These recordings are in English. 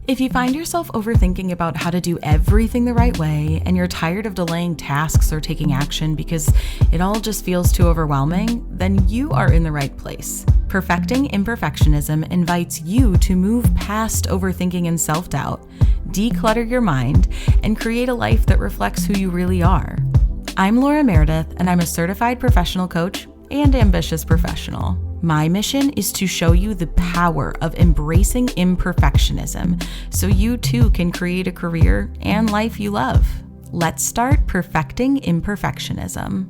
If you find yourself overthinking about how to do everything the right way and you're tired of delaying tasks or taking action because it all just feels too overwhelming, then you are in the right place. Perfecting Imperfectionism invites you to move past overthinking and self-doubt, declutter your mind, and create a life that reflects who you really are. I'm Laura Meredith, and I'm a certified professional coach and ambitious professional. My mission is to show you the power of embracing imperfectionism so you too can create a career and life you love. Let's start perfecting imperfectionism.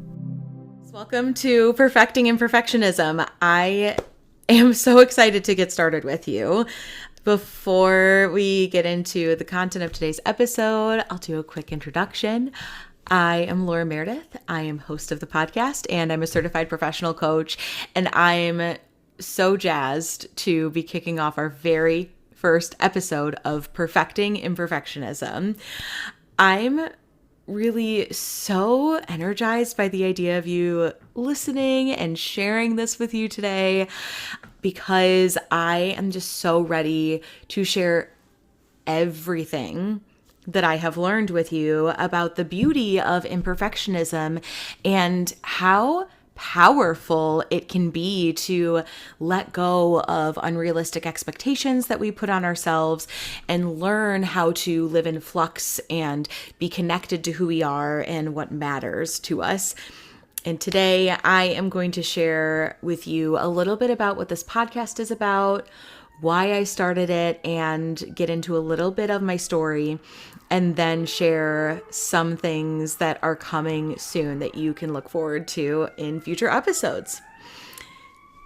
Welcome to Perfecting Imperfectionism. I am so excited to get started with you. Before we get into the content of today's episode, I'll do a quick introduction. I am Laura Meredith. I am host of the podcast and I'm a certified professional coach. And I'm so jazzed to be kicking off our very first episode of Perfecting Imperfectionism. I'm really so energized by the idea of you listening and sharing this with you today because I am just so ready to share everything that I have learned with you about the beauty of imperfectionism and how powerful it can be to let go of unrealistic expectations that we put on ourselves and learn how to live in flux and be connected to who we are and what matters to us. And today I am going to share with you a little bit about what this podcast is about, why I started it, and get into a little bit of my story, and then share some things that are coming soon that you can look forward to in future episodes.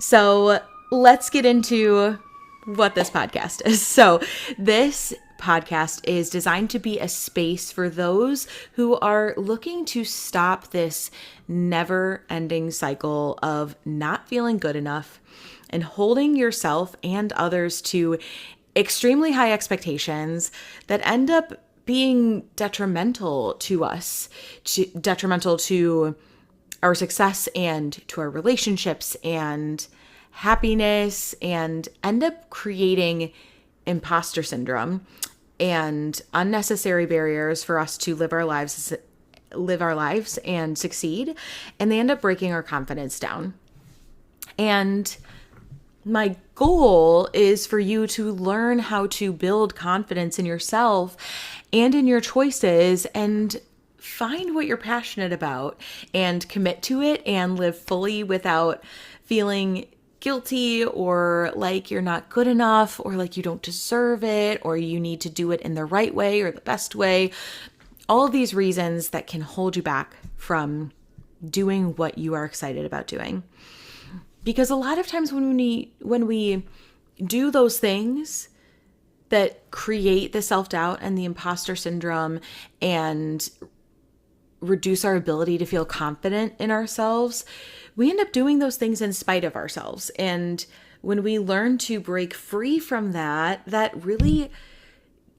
So let's get into what this podcast is. So this podcast is designed to be a space for those who are looking to stop this never-ending cycle of not feeling good enough and holding yourself and others to extremely high expectations that end up being detrimental to us, detrimental to our success and to our relationships and happiness, and end up creating imposter syndrome and unnecessary barriers for us to live our lives and succeed. And they end up breaking our confidence down. And my goal is for you to learn how to build confidence in yourself and in your choices and find what you're passionate about and commit to it and live fully without feeling guilty or like you're not good enough or like you don't deserve it or you need to do it in the right way or the best way. All of these reasons that can hold you back from doing what you are excited about doing. Because a lot of times when we do those things that create the self-doubt and the imposter syndrome and reduce our ability to feel confident in ourselves, we end up doing those things in spite of ourselves. And when we learn to break free from that, that really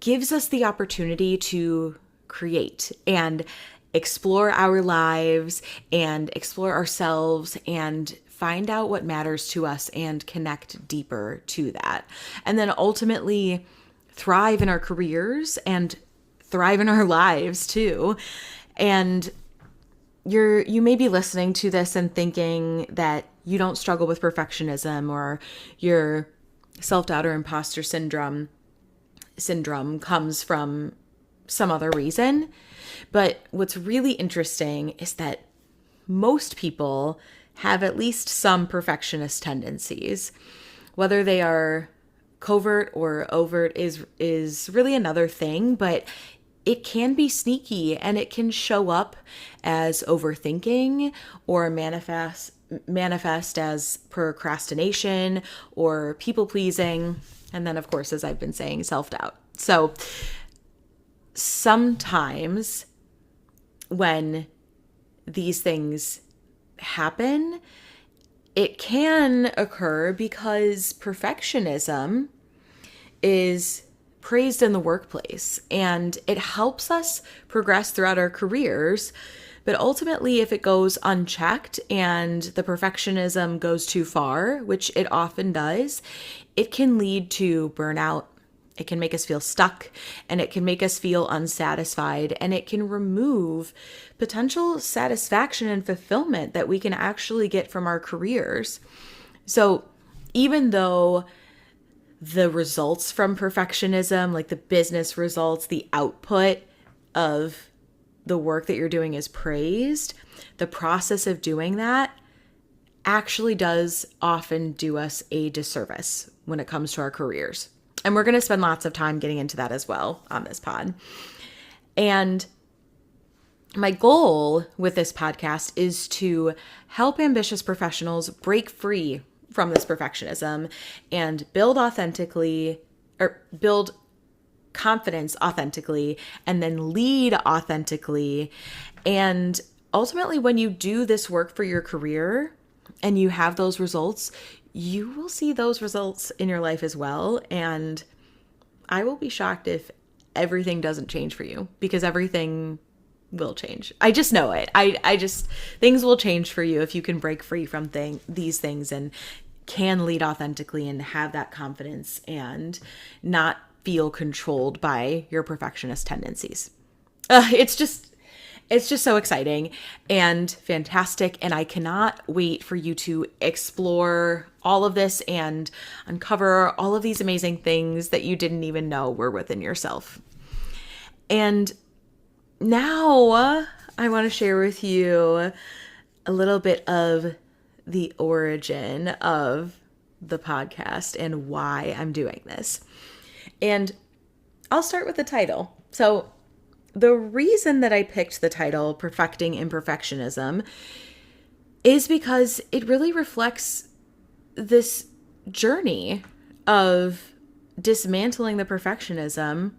gives us the opportunity to create and explore our lives and explore ourselves and find out what matters to us and connect deeper to that. And then ultimately thrive in our careers and thrive in our lives too. And you may be listening to this and thinking that you don't struggle with perfectionism or your self-doubt or imposter syndrome comes from some other reason. But what's really interesting is that most people have at least some perfectionist tendencies. Whether they are covert or overt is really another thing, but it can be sneaky and it can show up as overthinking or manifest as procrastination or people pleasing. And then of course, as I've been saying, self-doubt. So sometimes when these things happen, it can occur because perfectionism is praised in the workplace and it helps us progress throughout our careers. But ultimately, if it goes unchecked and the perfectionism goes too far, which it often does, it can lead to burnout It can make us feel stuck, and it can make us feel unsatisfied, and it can remove potential satisfaction and fulfillment that we can actually get from our careers. So even though the results from perfectionism, like the business results, the output of the work that you're doing is praised, the process of doing that actually does often do us a disservice when it comes to our careers. And we're going to spend lots of time getting into that as well on this pod. And my goal with this podcast is to help ambitious professionals break free from this perfectionism and build confidence authentically, and then lead authentically. And ultimately, when you do this work for your career and you have those results, you will see those results in your life as well. And I will be shocked if everything doesn't change for you, because everything will change. I just know it. I just, things will change for you if you can break free from these things and can lead authentically and have that confidence and not feel controlled by your perfectionist tendencies. It's just so exciting and fantastic. And I cannot wait for you to explore all of this and uncover all of these amazing things that you didn't even know were within yourself. And now I want to share with you a little bit of the origin of the podcast and why I'm doing this. And I'll start with the title. So the reason that I picked the title Perfecting Imperfectionism is because it really reflects this journey of dismantling the perfectionism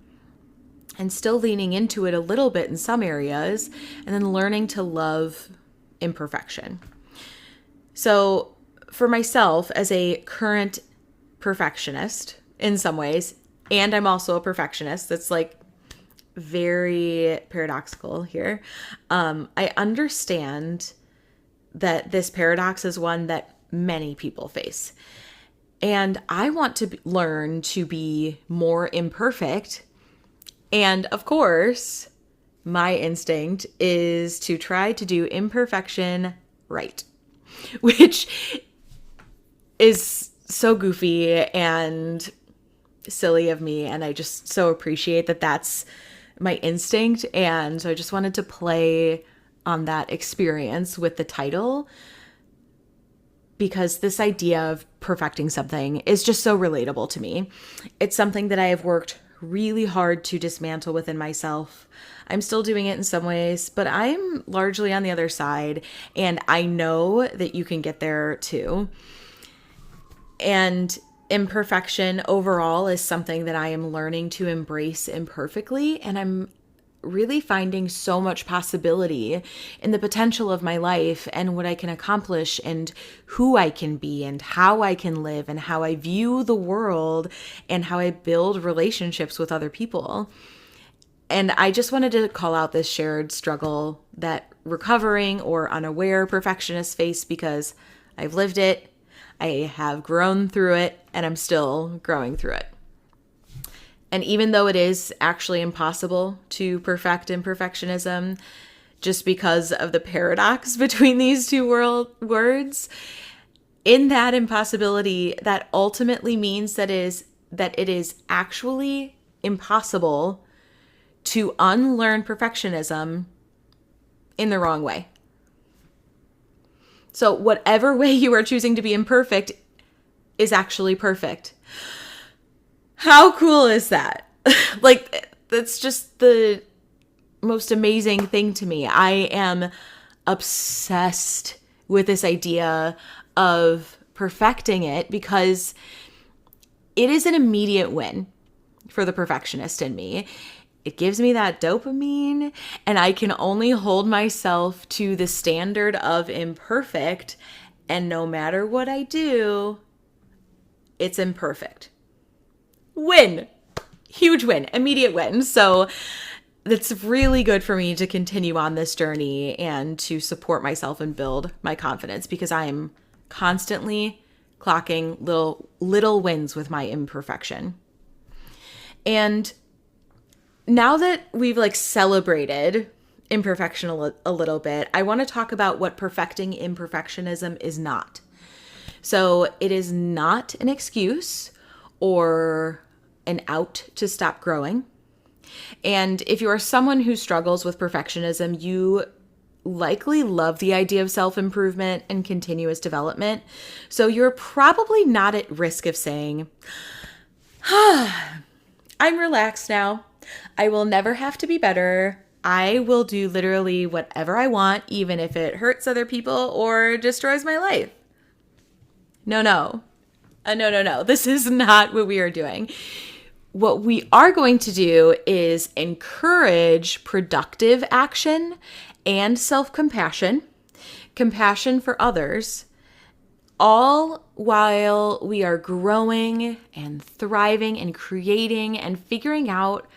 and still leaning into it a little bit in some areas, and then learning to love imperfection. So for myself, as a current perfectionist in some ways, and I'm also a perfectionist, that's like very paradoxical here. I understand that this paradox is one that many people face. And I want to learn to be more imperfect. And of course, my instinct is to try to do imperfection right, which is so goofy and silly of me. And I just so appreciate that that's my instinct. And so I just wanted to play on that experience with the title, because this idea of perfecting something is just so relatable to me. It's something that I have worked really hard to dismantle within myself. I'm still doing it in some ways, but I'm largely on the other side, and I know that you can get there too. And imperfection overall is something that I am learning to embrace imperfectly, and I'm really finding so much possibility in the potential of my life and what I can accomplish and who I can be and how I can live and how I view the world and how I build relationships with other people. And I just wanted to call out this shared struggle that recovering or unaware perfectionists face, because I've lived it, I have grown through it, and I'm still growing through it. And even though it is actually impossible to perfect imperfectionism, just because of the paradox between these two words, in that impossibility, that ultimately means that it is actually impossible to unlearn perfectionism in the wrong way. So whatever way you are choosing to be imperfect is actually perfect. How cool is that? Like, that's just the most amazing thing to me. I am obsessed with this idea of perfecting it, because it is an immediate win for the perfectionist in me. It gives me that dopamine, and I can only hold myself to the standard of imperfect, and no matter what I do, it's imperfect. Win. Huge win. Immediate win. So that's really good for me to continue on this journey and to support myself and build my confidence, because I am constantly clocking little wins with my imperfection. And now that we've like celebrated imperfection a little bit, I want to talk about what perfecting imperfectionism is not. So it is not an excuse or an out to stop growing. And if you are someone who struggles with perfectionism, you likely love the idea of self-improvement and continuous development. So you're probably not at risk of saying, I'm relaxed now. I will never have to be better. I will do literally whatever I want, even if it hurts other people or destroys my life. No. This is not what we are doing. What we are going to do is encourage productive action and self-compassion, compassion for others, all while we are growing and thriving and creating and figuring out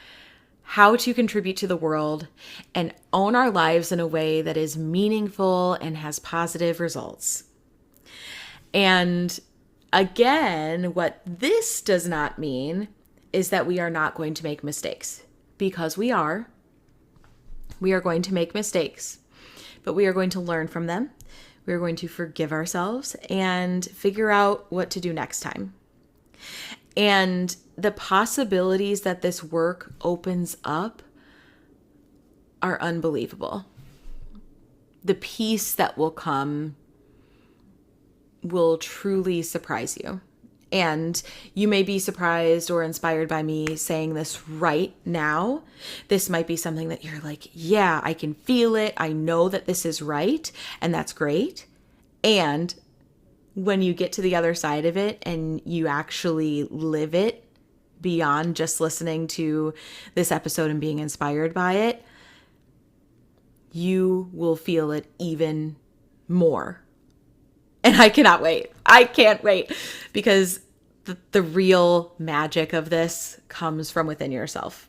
how to contribute to the world and own our lives in a way that is meaningful and has positive results. And again, what this does not mean is that we are not going to make mistakes, because we are. We are going to make mistakes, but we are going to learn from them. We are going to forgive ourselves and figure out what to do next time. And the possibilities that this work opens up are unbelievable. The peace that will come will truly surprise you. And you may be surprised or inspired by me saying this right now. This might be something that you're like, yeah, I can feel it. I know that this is right. And that's great. And when you get to the other side of it and you actually live it beyond just listening to this episode and being inspired by it, you will feel it even more. And I cannot wait. I can't wait, because the real magic of this comes from within yourself.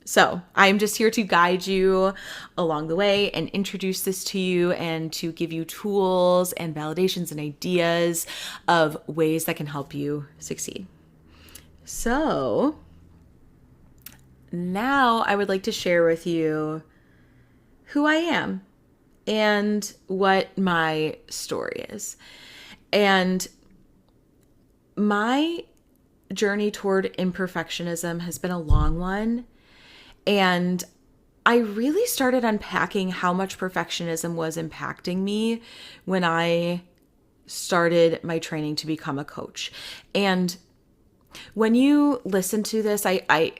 So I'm just here to guide you along the way and introduce this to you and to give you tools and validations and ideas of ways that can help you succeed. So now I would like to share with you who I am and what my story is. And my journey toward imperfectionism has been a long one. And I really started unpacking how much perfectionism was impacting me when I started my training to become a coach. And when you listen to this, I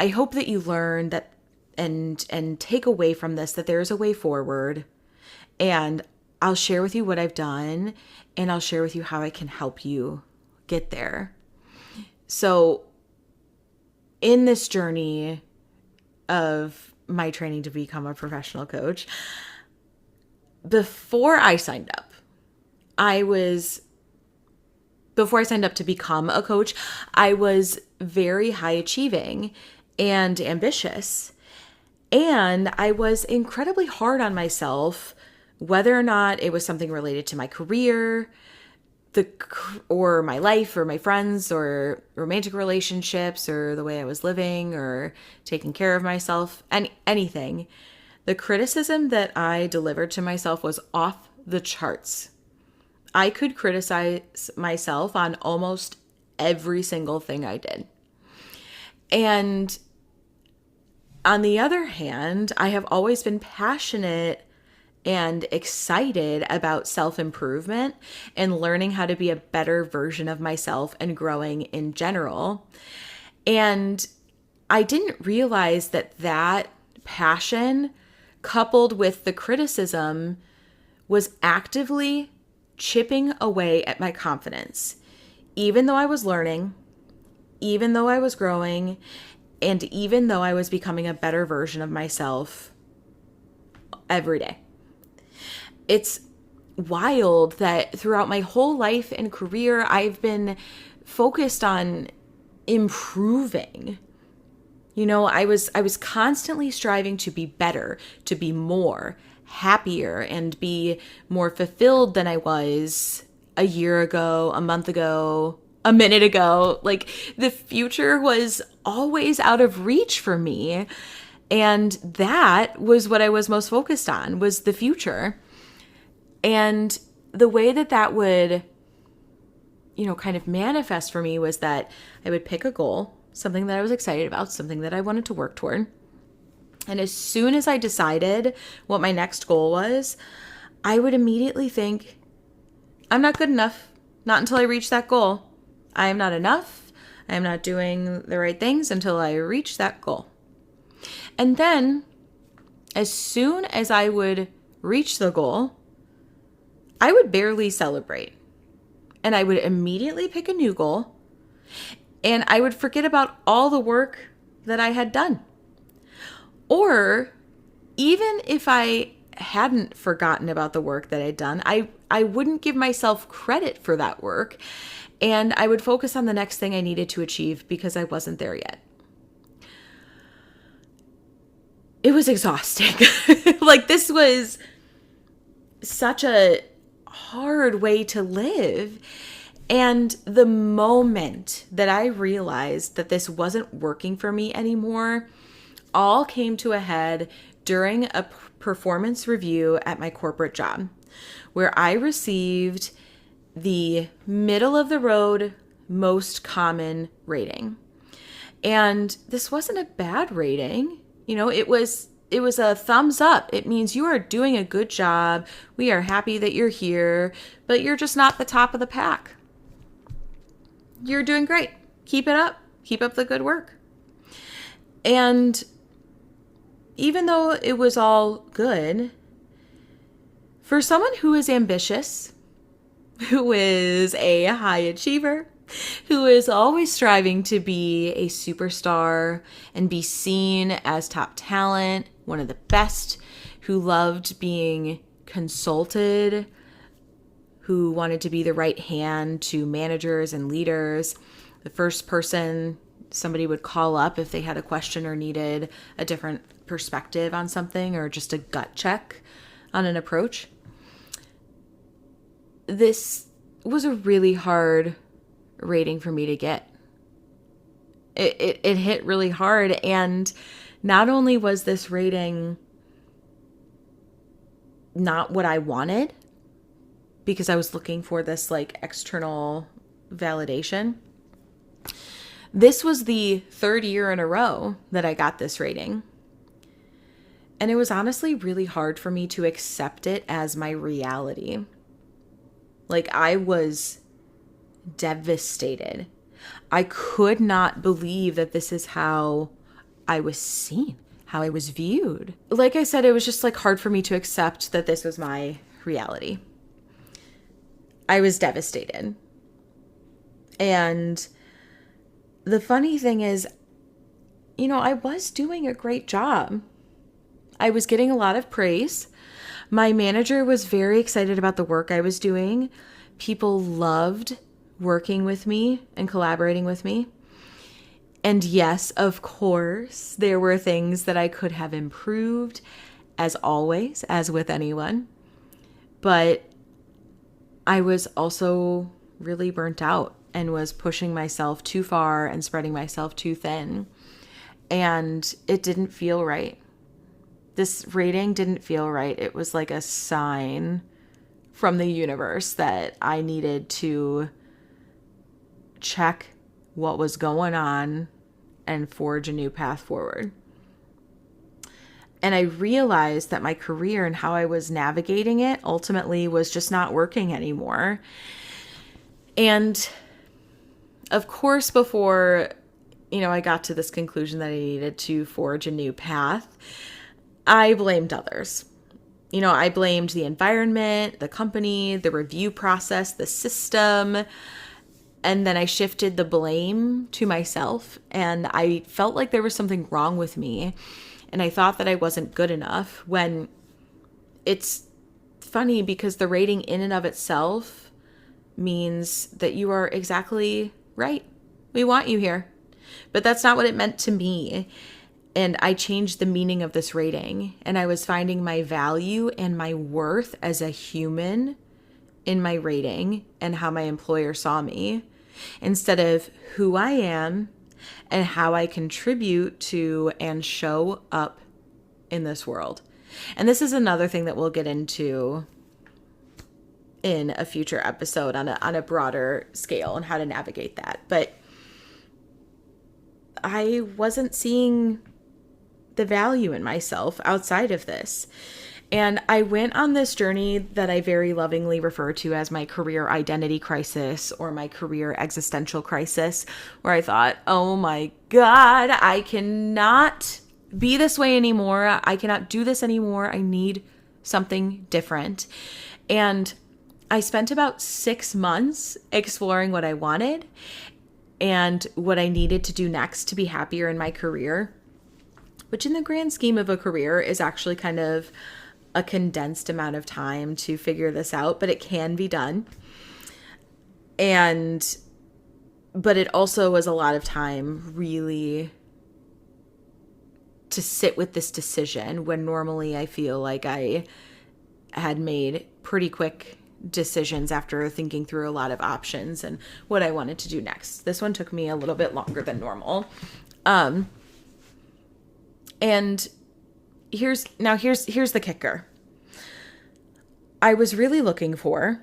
hope that you learn that and take away from this that there is a way forward. And I'll share with you what I've done, and I'll share with you how I can help you get there. So in this journey of my training to become a professional coach, before I signed up to become a coach, I was very high achieving and ambitious. And I was incredibly hard on myself, whether or not it was something related to my career, or my life, or my friends, or romantic relationships, or the way I was living, or taking care of myself, anything. The criticism that I delivered to myself was off the charts. I could criticize myself on almost every single thing I did. And on the other hand, I have always been passionate and excited about self-improvement and learning how to be a better version of myself and growing in general. And I didn't realize that passion, coupled with the criticism, was actively chipping away at my confidence, even though I was learning, even though I was growing, and even though I was becoming a better version of myself every day. It's wild that throughout my whole life and career, I've been focused on improving. You know, I was constantly striving to be better, to be more, happier, and be more fulfilled than I was a year ago, a month ago, a minute ago. Like, the future was always out of reach for me. And that was what I was most focused on, was the future. And the way that that would, kind of manifest for me was that I would pick a goal, something that I was excited about, something that I wanted to work toward. And as soon as I decided what my next goal was, I would immediately think, I'm not good enough. Not until I reach that goal. I am not enough. I am not doing the right things until I reach that goal. And then, as soon as I would reach the goal, I would barely celebrate. And I would immediately pick a new goal. And I would forget about all the work that I had done. Or even if I hadn't forgotten about the work that I'd done, I wouldn't give myself credit for that work. And I would focus on the next thing I needed to achieve because I wasn't there yet. It was exhausting. Like, this was such a hard way to live. And the moment that I realized that this wasn't working for me anymore, all came to a head during a performance review at my corporate job, where I received the middle of the road most common rating. And this wasn't a bad rating. It was a thumbs up. It means you are doing a good job. We are happy that you're here, but you're just not the top of the pack. You're doing great. Keep it up. Keep up the good work. And even though it was all good, for someone who is ambitious, who is a high achiever, who is always striving to be a superstar and be seen as top talent, one of the best, who loved being consulted, who wanted to be the right hand to managers and leaders, the first person somebody would call up if they had a question or needed a different perspective on something or just a gut check on an approach. This was a really hard rating for me to get. It hit really hard. And not only was this rating not what I wanted, because I was looking for this external validation, this was the third year in a row that I got this rating. And it was honestly really hard for me to accept it as my reality. I was devastated. I could not believe that this is how I was seen, how I was viewed. Like I said, it was just hard for me to accept that this was my reality. I was devastated. And the funny thing is, I was doing a great job. I was getting a lot of praise. My manager was very excited about the work I was doing. People loved working with me and collaborating with me. And yes, of course, there were things that I could have improved, as always, as with anyone. But I was also really burnt out and was pushing myself too far and spreading myself too thin. And it didn't feel right. This rating didn't feel right. It was like a sign from the universe that I needed to check what was going on and forge a new path forward. And I realized that my career and how I was navigating it ultimately was just not working anymore. And of course, before, I got to this conclusion that I needed to forge a new path, I blamed others. I blamed the environment, the company, the review process, the system. And then I shifted the blame to myself. And I felt like there was something wrong with me. And I thought that I wasn't good enough, when it's funny because the rating in and of itself means that you are exactly right. We want you here. But that's not what it meant to me. And I changed the meaning of this rating. And I was finding my value and my worth as a human in my rating and how my employer saw me. instead of who I am and how I contribute to and show up in this world. And this is another thing that we'll get into in a future episode on a broader scale and how to navigate that. But I wasn't seeing the value in myself outside of this. And I went on this journey that I very lovingly refer to as my career identity crisis or my career existential crisis, where I thought, oh my God, I cannot be this way anymore. I cannot do this anymore. I need something different. And I spent about 6 months exploring what I wanted and what I needed to do next to be happier in my career, which in the grand scheme of a career is actually kind of a condensed amount of time to figure this out, but it can be done. But it also was a lot of time really to sit with this decision when normally I feel like I had made pretty quick decisions after thinking through a lot of options and what I wanted to do next. This one took me a little bit longer than normal. And here's the kicker. I was really looking for,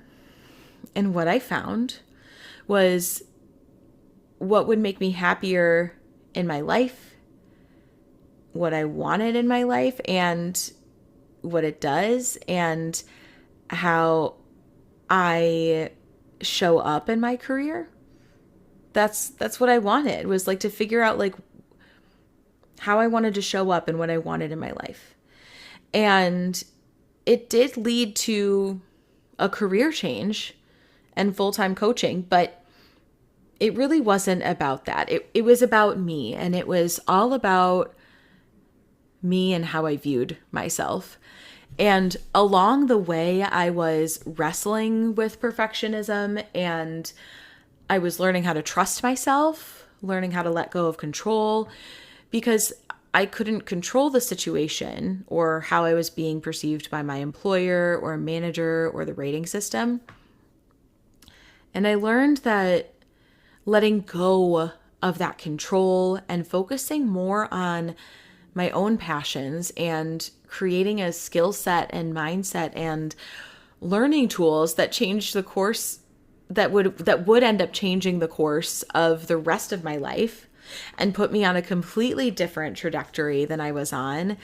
and what I found was what would make me happier in my life, what I wanted in my life, and what it does, and how I show up in my career. That's what I wanted, was like to figure out like how I wanted to show up and what I wanted in my life. And it did lead to a career change and full-time coaching, but it really wasn't about that. It was about me, and it was all about me and how I viewed myself. And along the way, I was wrestling with perfectionism, and I was learning how to trust myself, learning how to let go of control, because I couldn't control the situation or how I was being perceived by my employer or manager or the rating system. And I learned that letting go of that control and focusing more on my own passions and creating a skill set and mindset and learning tools that changed the course, that would end up changing the course of the rest of my life and put me on a completely different trajectory than I was on,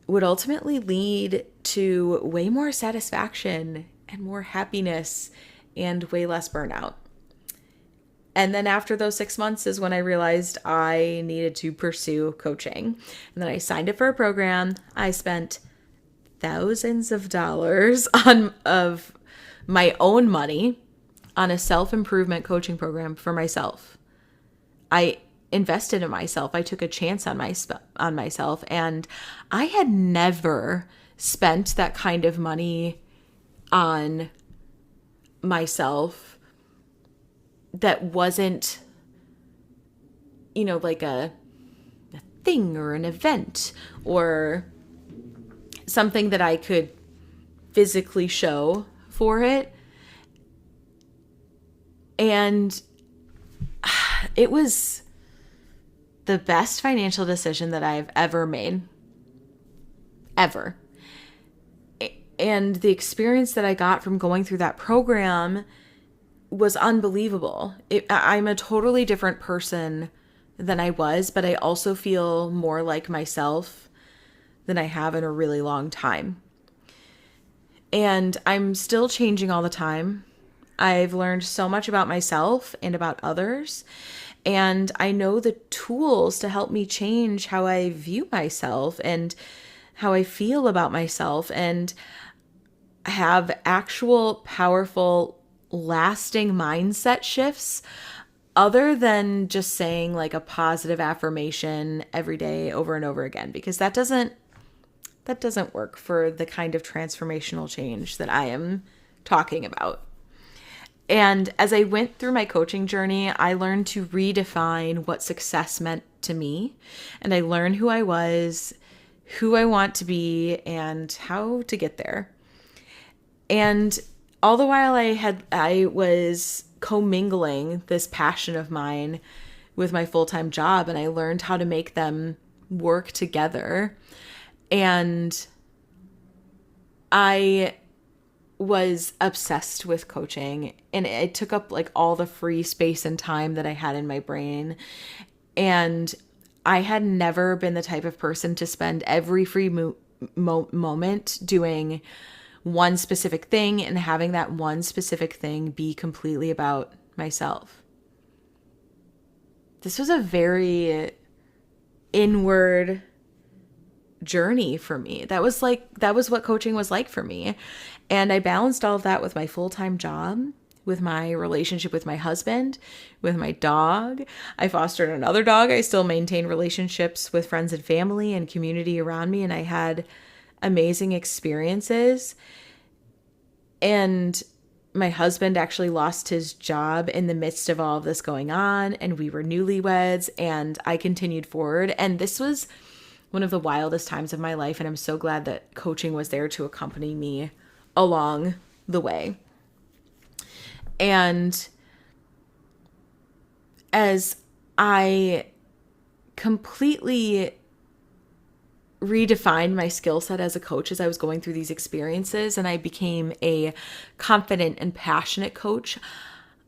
would ultimately lead to way more satisfaction and more happiness and way less burnout. And then after those 6 months is when I realized I needed to pursue coaching. And then I signed up for a program. I spent thousands of dollars of my own money on a self-improvement coaching program for myself. I invested in myself. I took a chance on myself, and I had never spent that kind of money on myself that wasn't, like a thing or an event or something that I could physically show for it. And it was the best financial decision that I've ever made. Ever. And the experience that I got from going through that program was unbelievable. I'm a totally different person than I was, but I also feel more like myself than I have in a really long time. And I'm still changing all the time. I've learned so much about myself and about others. And I know the tools to help me change how I view myself and how I feel about myself, and have actual powerful, lasting mindset shifts other than just saying like a positive affirmation every day over and over again, because that doesn't work for the kind of transformational change that I am talking about. And as I went through my coaching journey, I learned to redefine what success meant to me. And I learned who I was, who I want to be, and how to get there. And all the while I was commingling this passion of mine with my full-time job, and I learned how to make them work together. And I was obsessed with coaching, and it took up like all the free space and time that I had in my brain. And I had never been the type of person to spend every free moment doing one specific thing and having that one specific thing be completely about myself. This was a very inward journey for me. That was what coaching was like for me. And I balanced all of that with my full-time job, with my relationship with my husband, with my dog. I fostered another dog. I still maintain relationships with friends and family and community around me, and I had amazing experiences. And my husband actually lost his job in the midst of all of this going on, and we were newlyweds, and I continued forward. And this was one of the wildest times of my life, and I'm so glad that coaching was there to accompany me along the way. And as I completely redefined my skill set as a coach as I was going through these experiences, and I became a confident and passionate coach,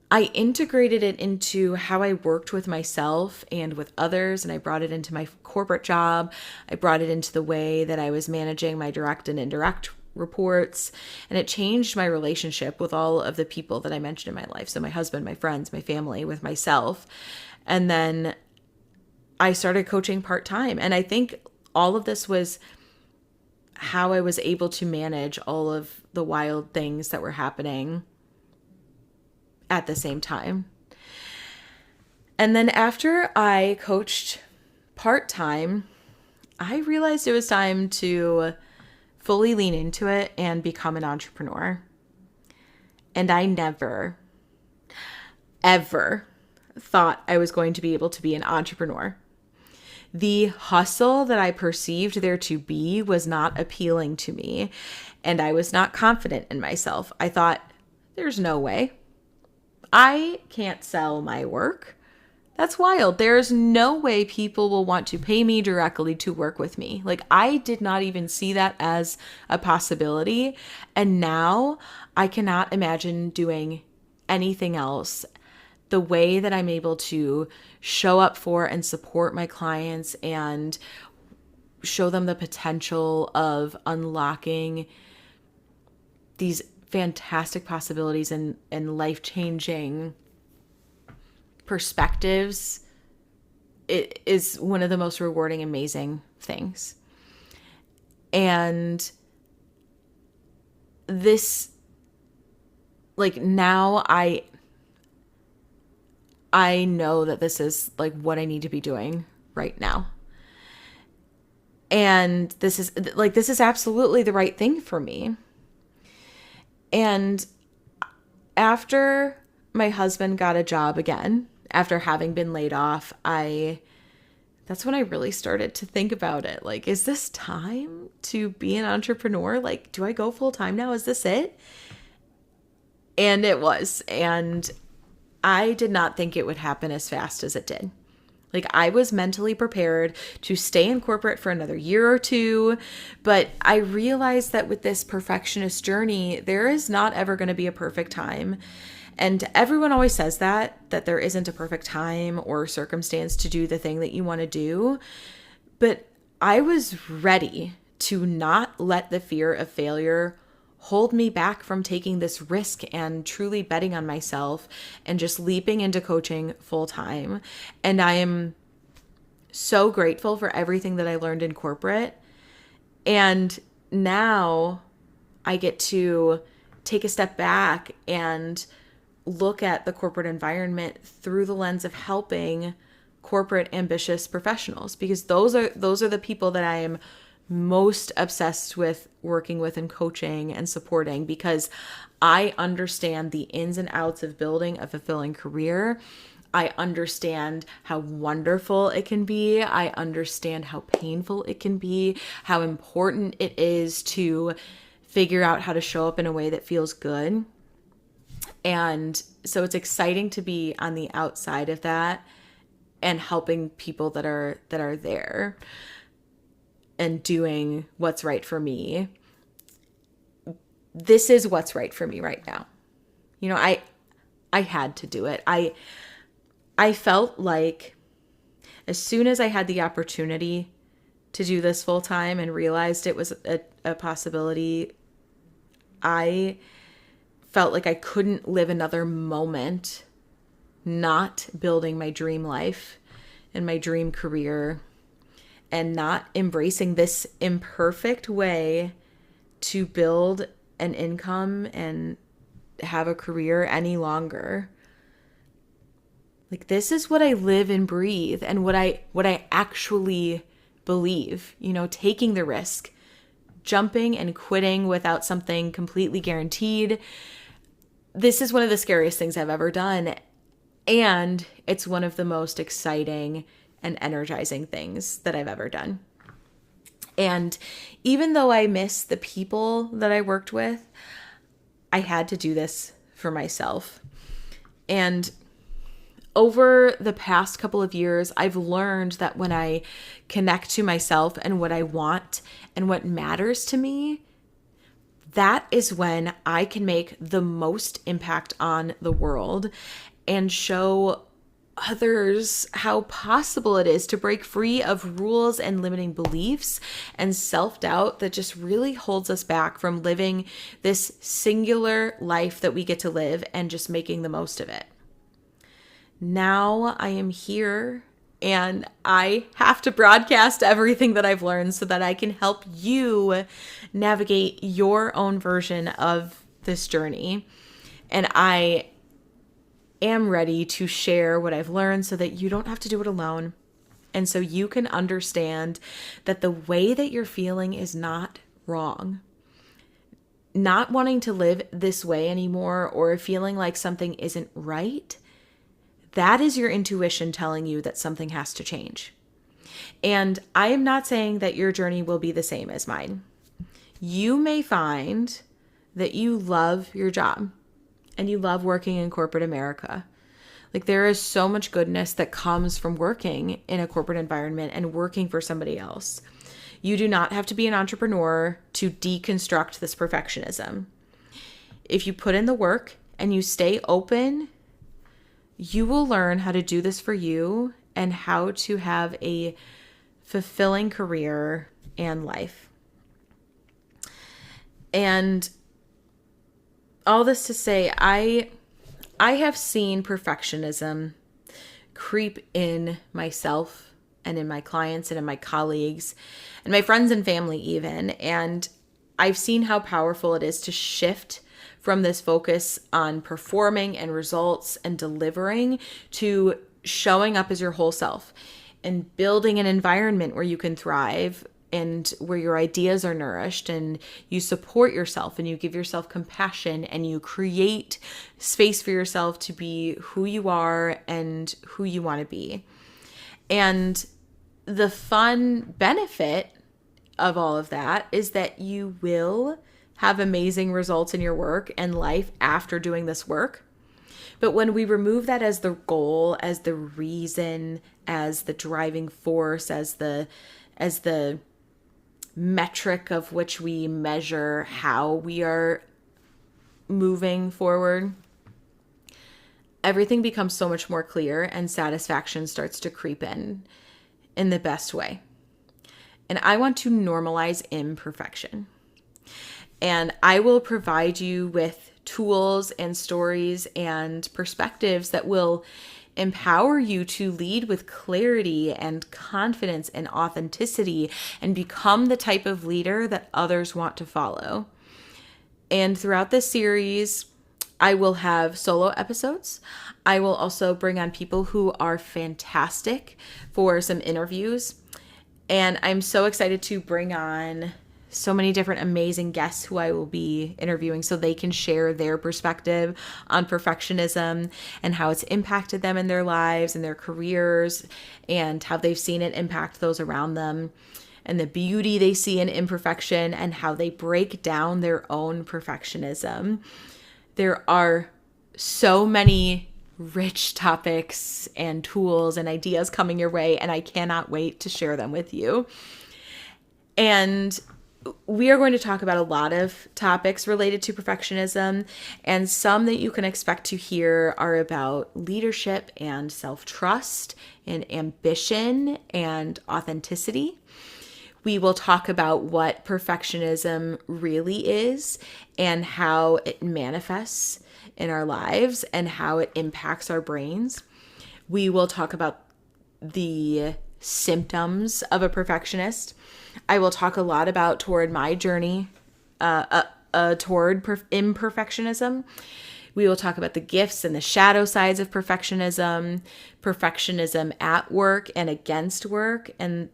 I integrated it into how I worked with myself and with others, and I brought it into my corporate job. I brought it into the way that I was managing my direct and indirect reports, and it changed my relationship with all of the people that I mentioned in my life. So my husband, my friends, my family, with myself. And then I started coaching part-time, and I think all of this was how I was able to manage all of the wild things that were happening at the same time. And then after I coached part-time, I realized it was time to fully lean into it and become an entrepreneur. And I never, ever thought I was going to be able to be an entrepreneur. The hustle that I perceived there to be was not appealing to me, and I was not confident in myself. I thought, there's no way. I can't sell my work. That's wild. There's no way people will want to pay me directly to work with me. Like, I did not even see that as a possibility. And now I cannot imagine doing anything else. The way that I'm able to show up for and support my clients and show them the potential of unlocking these fantastic possibilities and life-changing perspectives, it is one of the most rewarding, amazing things. And this, like, now I know that this is like what I need to be doing right now. And this is absolutely the right thing for me. And after my husband got a job again, after having been laid off, that's when I really started to think about it. Like, is this time to be an entrepreneur? Like, do I go full time now? Is this it? And it was. And I did not think it would happen as fast as it did. Like, I was mentally prepared to stay in corporate for another year or two, but I realized that with this perfectionist journey, there is not ever going to be a perfect time. And everyone always says that there isn't a perfect time or circumstance to do the thing that you want to do. But I was ready to not let the fear of failure hold me back from taking this risk and truly betting on myself and just leaping into coaching full time. And I am so grateful for everything that I learned in corporate. And now I get to take a step back and look at the corporate environment through the lens of helping corporate ambitious professionals, because those are the people that I am most obsessed with working with and coaching and supporting, because I understand the ins and outs of building a fulfilling career. I understand how wonderful it can be. I understand how painful it can be, how important it is to figure out how to show up in a way that feels good. And so it's exciting to be on the outside of that and helping people that are there and doing what's right for me. This is what's right for me right now. You know, I had to do it. I felt like as soon as I had the opportunity to do this full time and realized it was a possibility, I felt like I couldn't live another moment not building my dream life and my dream career and not embracing this imperfect way to build an income and have a career any longer. Like, this is what I live and breathe and what I actually believe, you know, taking the risk, jumping and quitting without something completely guaranteed. This is one of the scariest things I've ever done. And it's one of the most exciting and energizing things that I've ever done. And even though I miss the people that I worked with, I had to do this for myself. And over the past couple of years, I've learned that when I connect to myself and what I want and what matters to me, that is when I can make the most impact on the world and show others how possible it is to break free of rules and limiting beliefs and self-doubt that just really holds us back from living this singular life that we get to live and just making the most of it. Now I am here and I have to broadcast everything that I've learned so that I can help you navigate your own version of this journey. And I am ready to share what I've learned so that you don't have to do it alone. And so you can understand that the way that you're feeling is not wrong. Not wanting to live this way anymore or feeling like something isn't right, that is your intuition telling you that something has to change. And I am not saying that your journey will be the same as mine. You may find that you love your job and you love working in corporate America. Like, there is so much goodness that comes from working in a corporate environment and working for somebody else. You do not have to be an entrepreneur to deconstruct this perfectionism. If you put in the work and you stay open, you will learn how to do this for you and how to have a fulfilling career and life. And all this to say, I have seen perfectionism creep in myself and in my clients and in my colleagues and my friends and family even. And I've seen how powerful it is to shift from this focus on performing and results and delivering to showing up as your whole self and building an environment where you can thrive and where your ideas are nourished and you support yourself and you give yourself compassion and you create space for yourself to be who you are and who you want to be. And the fun benefit of all of that is that you will have amazing results in your work and life after doing this work. But when we remove that as the goal, as the reason, as the driving force, as the metric of which we measure how we are moving forward, everything becomes so much more clear and satisfaction starts to creep in the best way. And I want to normalize imperfection. And I will provide you with tools and stories and perspectives that will empower you to lead with clarity and confidence and authenticity and become the type of leader that others want to follow. And throughout this series, I will have solo episodes. I will also bring on people who are fantastic for some interviews. And I'm so excited to bring on so many different amazing guests who I will be interviewing so they can share their perspective on perfectionism and how it's impacted them in their lives and their careers and how they've seen it impact those around them and the beauty they see in imperfection and how they break down their own perfectionism. There are so many rich topics and tools and ideas coming your way, and I cannot wait to share them with you. And we are going to talk about a lot of topics related to perfectionism, and some that you can expect to hear are about leadership and self-trust and ambition and authenticity. We will talk about what perfectionism really is and how it manifests in our lives and how it impacts our brains. We will talk about the symptoms of a perfectionist. I will talk a lot about toward my journey toward imperfectionism. We will talk about the gifts and the shadow sides of perfectionism, perfectionism at work and against work, and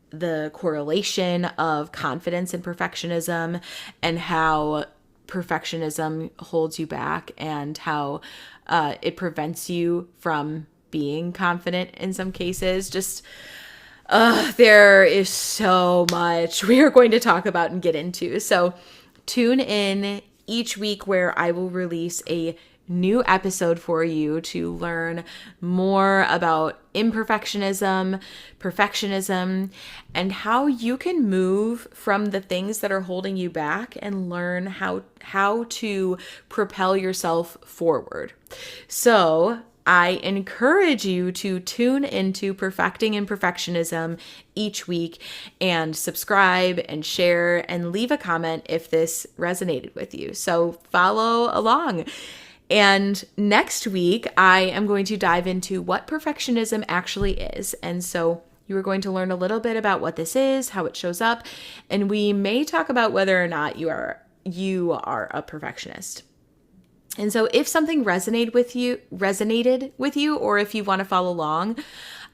the correlation of confidence and perfectionism, and how perfectionism holds you back and how it prevents you from being confident in some cases. There is so much we are going to talk about and get into. So tune in each week where I will release a new episode for you to learn more about imperfectionism, perfectionism, and how you can move from the things that are holding you back and learn how to propel yourself forward. So I encourage you to tune into Perfecting Imperfectionism each week and subscribe and share and leave a comment if this resonated with you. So follow along. And next week, I am going to dive into what perfectionism actually is. And so you are going to learn a little bit about what this is, how it shows up, and we may talk about whether or not you are a perfectionist. And so if something resonated with you, or if you want to follow along,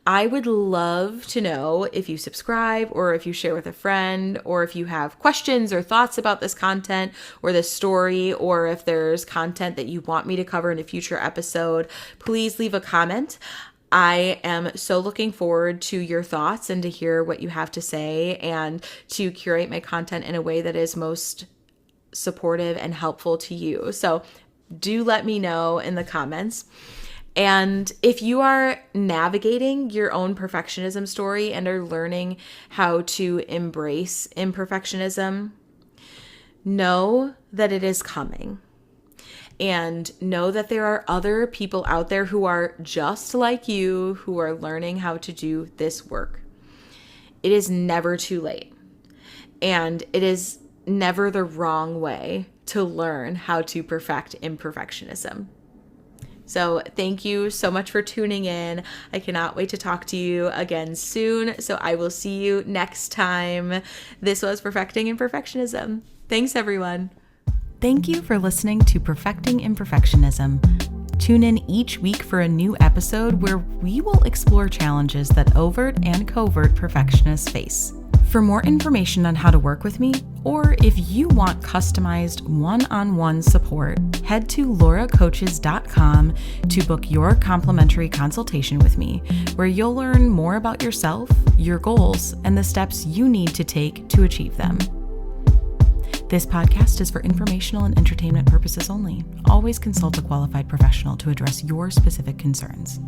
I would love to know if you subscribe or if you share with a friend, or if you have questions or thoughts about this content or this story, or if there's content that you want me to cover in a future episode, please leave a comment. I am so looking forward to your thoughts and to hear what you have to say and to curate my content in a way that is most supportive and helpful to you. So do let me know in the comments. And if you are navigating your own perfectionism story and are learning how to embrace imperfectionism, know that it is coming. And know that there are other people out there who are just like you, who are learning how to do this work. It is never too late. And it is never the wrong way to learn how to perfect imperfectionism. So thank you so much for tuning in. I cannot wait to talk to you again soon. So I will see you next time. This was Perfecting Imperfectionism. Thanks, everyone. Thank you for listening to Perfecting Imperfectionism. Tune in each week for a new episode where we will explore challenges that overt and covert perfectionists face. For more information on how to work with me, or if you want customized one-on-one support, head to lauracoaches.com to book your complimentary consultation with me, where you'll learn more about yourself, your goals, and the steps you need to take to achieve them. This podcast is for informational and entertainment purposes only. Always consult a qualified professional to address your specific concerns.